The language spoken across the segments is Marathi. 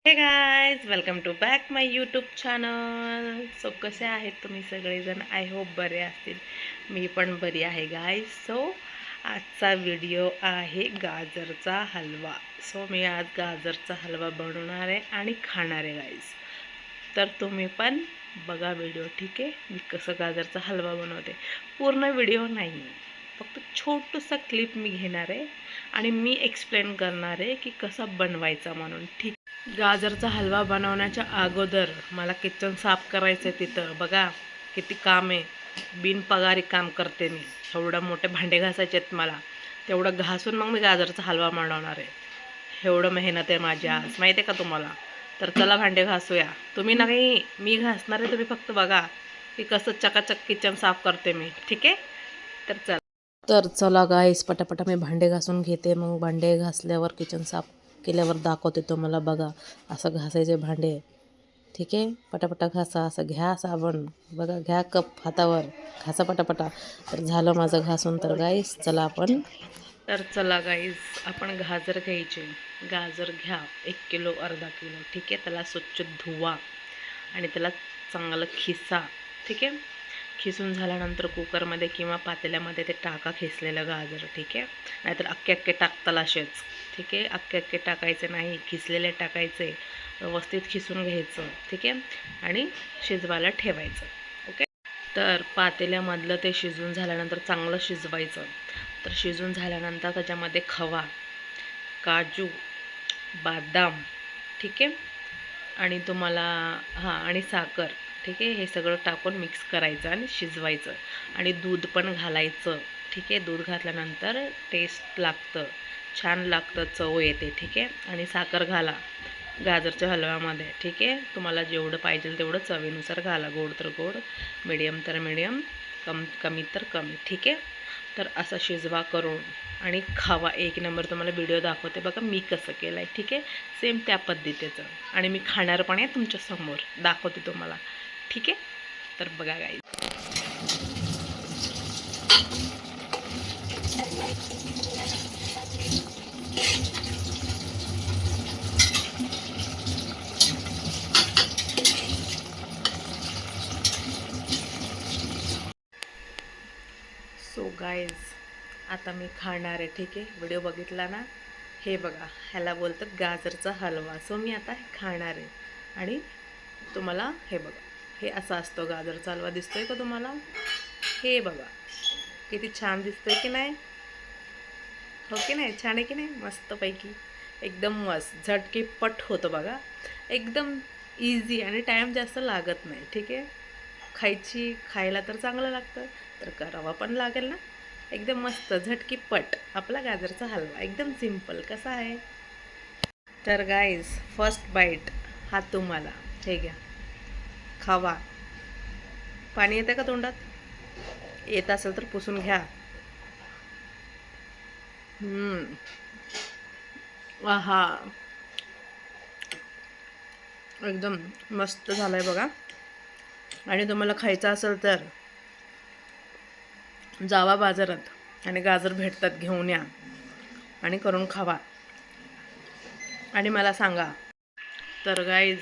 हे guys welcome to back my YouTube channel. So कसे आहेत तुम्ही सगळेजण? आय होप बरे असतील. मी पण बरी आहे गायज. सो आजचा व्हिडिओ आहे गाजरचा हलवा. सो मी आज गाजरचा हलवा बनवणार आहे आणि खाणार आहे गायज. तर तुम्ही पण बघा व्हिडिओ, ठीक आहे. मी कसं गाजरचा हलवा बनवते. पूर्ण व्हिडिओ नाही, फक्त छोटंसं क्लिप मी घेणार आहे आणि मी एक्सप्लेन करणार आहे की कसा बनवायचा म्हणून, ठीक. गाजरचा हलवा बनवण्याच्या अगोदर मला किचन साफ करायचं आहे. तिथं बघा किती काम आहे. बिनपगारी काम करते मी. एवढं मोठे भांडे घासायचे आहेत मला. तेवढं घासून मग मी गाजरचा हलवा बनवणार आहे. एवढं मेहनत आहे माझी आज, माहिती आहे का तुम्हाला? तर चला भांडे घासूया. तुम्ही नाही, मी घासणार आहे. तुम्ही फक्त बघा की कसं चकाचक किचन साफ करते मी, ठीक आहे. तर चला गाईस, पटापटा मी भांडे घासून घेते. मग भांडे घासल्यावर किचन साफ केल्यावर दाखवते तुम्हाला. बघा असं घासायचे भांडे, ठीक आहे. पटापटा घासा, असं घ्या साबण, बघा घ्या कप हातावर, घासा पटापटा. तर झालं माझं घासून. तर गाईस चला गाईस, आपण गाजर घ्यायचे. गाजर घ्या 1 किलो, अर्धा किलो, ठीक आहे. त्याला स्वच्छ धुवा आणि त्याला चांगलं खिसा, ठीक आहे. खिसून झाल्यानंतर कुकरमध्ये किंवा पातेल्यामध्ये ते टाका खिसलेलं गाजर, ठीक आहे. नाहीतर अख्खे टाकताल असेच, ठीक आहे. अख्खे टाकायचे नाही, खिसलेले टाकायचे. व्यवस्थित खिसून घ्यायचं, ठीक आहे. आणि शिजवायला ठेवायचं, ओके. तर पातेल्यामधलं ते शिजून झाल्यानंतर चांगलं शिजवायचं. तर शिजून झाल्यानंतर त्याच्यामध्ये खवा, काजू, बदाम, ठीक आहे. आणि तुम्हाला आणि साखर, ठीक आहे. हे सगळं टाकून मिक्स करायचं आणि शिजवायचं. आणि दूध पण घालायचं, ठीक आहे. दूध घातल्यानंतर टेस्ट लागतं, छान लागतं, चव येते, ठीक आहे. आणि साखर घाला गाजरच्या हलव्यामध्ये, ठीक आहे. तुम्हाला जेवढं पाहिजे तेवढं चवीनुसार घाला. गोड तर गोड, मिडियम तर मिडियम, कमी तर कमी, ठीक आहे. तर असं शिजवा करून आणि खावा. एक नंबर. तुम्हाला व्हिडिओ दाखवते बघा मी कसं केलं आहे, ठीक आहे. सेम त्या पद्धतीचं. आणि मी खाणार पण आहे तुमच्यासमोर, दाखवते तुम्हाला, ठीक आहे. तर बघा गाईज. सो गाईज, आता मी खाणार आहे, ठीक आहे. व्हिडिओ बघितला ना. हे बघा, ह्याला बोलतात गाजरचा हलवा. सो मी आता हे खाणार आहे आणि तुम्हाला हे बघा, हे असा असतो गाजरचा हलवा. दिसतोय का तुम्हाला? हे बघा किती छान दिसतोय की नाही? हो की नाही? छान आहे की नाही? मस्तपैकी एकदम मस्त झटकीपट होतं बघा. एकदम इझी आणि टाईम जास्त लागत नाही, ठीक आहे. खायला तर चांगलं लागतं, तर करावा पण लागेल ना. एकदम मस्त झटकीपट आपला गाजरचा हलवा, एकदम सिंपल. कसा आहे? तर गाईज, फर्स्ट बाईट हा तुम्हाला. हे घ्या, खावा. पाणी येतं का तोंडात? येत असेल तर पुसून घ्या. आहा, एकदम मस्त झालाय बघा. आणि तुम्हाला खायचा असेल तर जावा बाजारात आणि गाजर भेटतात, घेऊन या आणि करून खावा आणि मला सांगा. तर गाईज,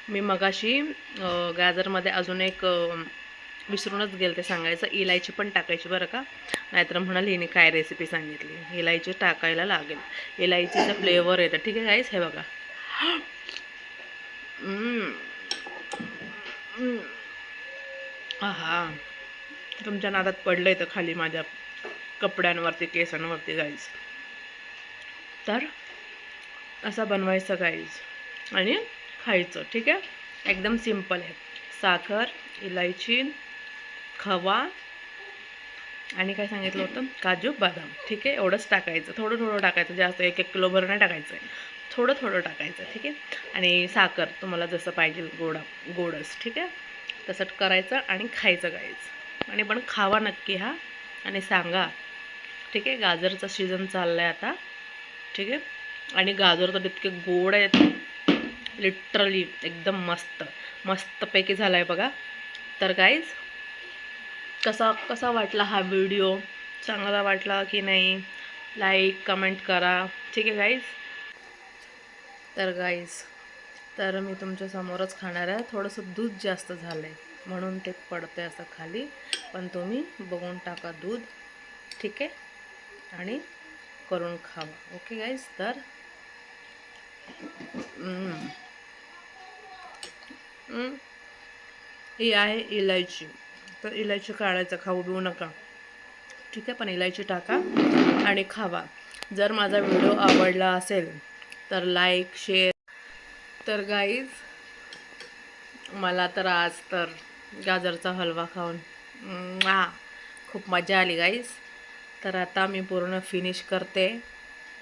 मी मगाशी गाजरमध्ये अजून एक विसरूनच गेले ते सांगायचं, इलायची पण टाकायची बरं का. नाहीतर म्हणाल हिने काय रेसिपी सांगितली. इलायची टाकायला लागेल, इलायचीचा फ्लेवर येतं, ठीक आहे गाईज. हे बघा. आहा, तुमच्या नादात पडलंय तर खाली माझ्या कपड्यांवरती, केसांवरती गाईज. तर असा बनवायचा गाईज आणि खायचं, ठीक आहे. एकदम सिंपल आहे. साखर, इलायची, खवा आणि काय सांगितलं होतं, काजू, बदाम, ठीक आहे. एवढंच टाकायचं. थोडं थोडं टाकायचं, जास्त 1-1 किलो भर नाही टाकायचं आहे. थोडं थोडं टाकायचं, ठीक आहे. आणि साखर तुम्हाला जसं पाहिजे, गोडच, ठीक आहे. तसं करायचं आणि खायचं गाईज. आणि पण खावा नक्की हा आणि सांगा, ठीक आहे. गाजरचा सीझन चालला आहे आता, ठीक आहे. आणि गाजर तर इतके गोड आहेत, लिटरली एकदम मस्तपैकी झाला आहे बघा. तर गाईज, कसा कसा वाटला हा व्हिडिओ? चांगला वाटला की नाही? लाईक कमेंट करा, ठीक आहे गाईज. तर गाईज, तर मी तुमच्या समोरच खाणार आहे. थोडंसं दूध जास्त झालं आहे म्हणून ते पडतं असं खाली, पण तुम्ही बघून टाका दूध, ठीक आहे, आणि करून खावा. Okay guys. तर ही आहे इलायची. तर इलायची काढायचं, खाऊ बिऊ नका, ठीक आहे, पण इलायची टाका आणि खावा. जर माझा व्हिडिओ आवडला असेल तर लाईक शेअर. तर गाईज मला तर आज तर गाजरचा हलवा खाऊन खूप मजा आली गाईज. तर आता मी पूर्ण फिनिश करते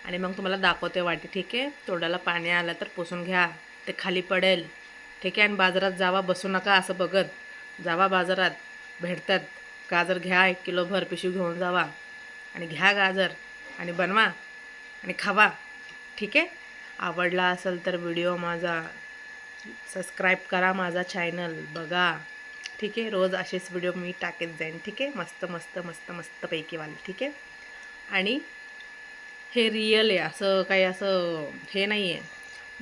आणि मग तुम्हाला दाखवते वाटी, ठीक आहे. तोंडाला पाणी आलं तर पुसून घ्या, ते खाली पडेल, ठीक आहे. आणि बाजारात जावा, बसू नका असं बघत, जावा बाजारात, भेटतात गाजर, घ्या 1 किलो भर पिशवी घेऊन जावा आणि घ्या गाजर आणि बनवा आणि खावा, ठीक आहे. आवडला असेल तर व्हिडिओ माझा सबस्क्राईब करा, माझा चॅनल बघा, ठीक आहे. रोज असेच व्हिडिओ मी टाकत जाईन, ठीक आहे, मस्त मस्त मस्त मस्तपैकीवाले, ठीक आहे. आणि हे रिअल आहे, असं काही असं हे नाही आहे.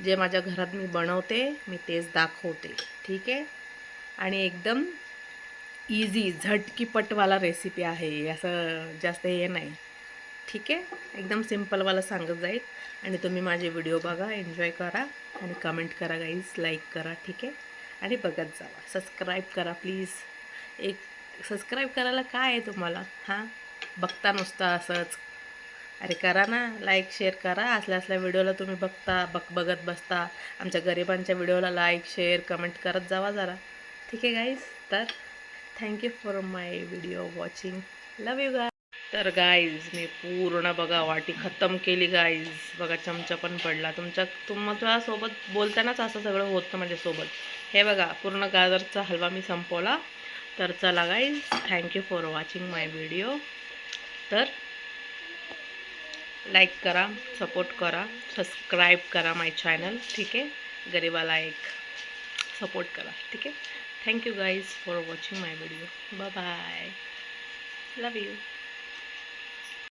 जे माझ्या घरात मी बनवते मी तेच दाखवते, ठीक आहे. आणि एकदम इझी झटकीपटवाला रेसिपी आहे, असं जास्त हे नाही, ठीक आहे. एकदम सिम्पलवाला सांगत जाईल आणि तुम्ही माझे व्हिडिओ बघा, एन्जॉय करा आणि कमेंट करा गाईज, लाईक करा, ठीक आहे. आणि बघत जावा, सबस्क्राईब करा प्लीज. एक सबस्क्राईब करायला काय आहे तुम्हाला, हां, बघता नुसतं असंच, अरे करा ना, लाईक शेअर करा. असल्या व्हिडिओला तुम्ही बघत बसता. आमच्या गरिबांच्या व्हिडिओला लाईक शेअर कमेंट करत जावा जरा, ठीक आहे गाईज. तर thank you for my video watching, love you गाय. तर गाईज मी पूर्ण बघा वाटी खतम केली गाईज. बघा चमचा पण पडला. तुमच्यासोबत बोलतानाच असं सगळं होतं माझ्यासोबत. हे बघा पूर्ण गाजरचा हलवा मी संपवला. तर चला guys, thank you for watching my video. तर लाईक करा, सपोर्ट करा, सबस्क्राईब करा माय चॅनल, ठीक आहे. गरीबाला एक सपोर्ट करा, ठीक आहे. Thank you guys for watching my video. Bye bye, love you.